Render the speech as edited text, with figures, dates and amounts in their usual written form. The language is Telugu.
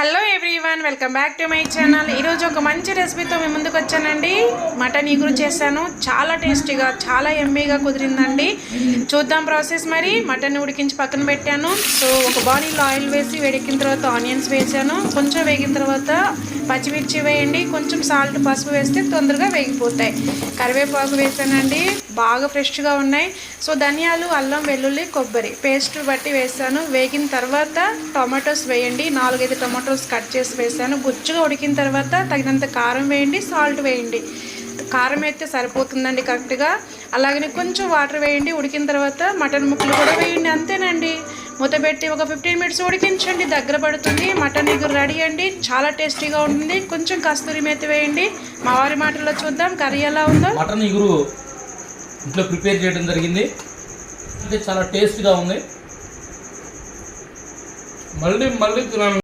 Hello everyone, welcome back to my channel. ఈరోజు ఒక మంచి రెసిపీతో మీ ముందుకు వచ్చానండి. మటన్ ఇగురు చేశాను. చాలా టేస్టీగా, చాలా ఎమ్మీగా కుదిరిందండి. చూద్దాం ప్రాసెస్. మరి మటన్ ఉడికించి పక్కన పెట్టాను. సో ఒక బాణీలో ఆయిల్ వేసి వేడెక్కిన తర్వాత ఆనియన్స్ వేసాను. కొంచెం వేగిన తర్వాత పచ్చిమిర్చి వేయండి. కొంచెం సాల్ట్, పసుపు వేస్తే తొందరగా వేగిపోతాయి. కరివేపాకు వేసానండి, బాగా ఫ్రెష్గా ఉన్నాయి. సో ధనియాలు, అల్లం, వెల్లుల్లి, కొబ్బరి పేస్ట్ బట్టి వేసాను. వేగిన తర్వాత టొమాటోస్ వేయండి. 4-5 టొమాటోస్ కట్ చేసి వేసాను. గుజ్జుగా ఉడికిన తర్వాత తగినంత కారం వేయండి, సాల్ట్ వేయండి. కారం అయితే సరిపోతుందండి కరెక్ట్గా. అలాగనే కొంచెం వాటర్ వేయండి. ఉడికిన తర్వాత మటన్ ముక్కలు కూడా వేయండి. అంతేనండి. మూత పెట్టి ఒక 15 మినిట్స్ ఉడికించండి. దగ్గర పడుతుంది. మటన్ ఇగురు రెడీ అండి. చాలా టేస్టీగా ఉంటుంది. కొంచెం కస్తూరి మేతి వేయండి. మా వారి మాటల్లో చూద్దాం కర్రీ ఎలా ఉందో. మటన్ ఇగురు ఇంట్లో ప్రిపేర్ చేయడం జరిగింది. అంటే చాలా టేస్ట్గా ఉంది. మళ్ళీ తినాలి.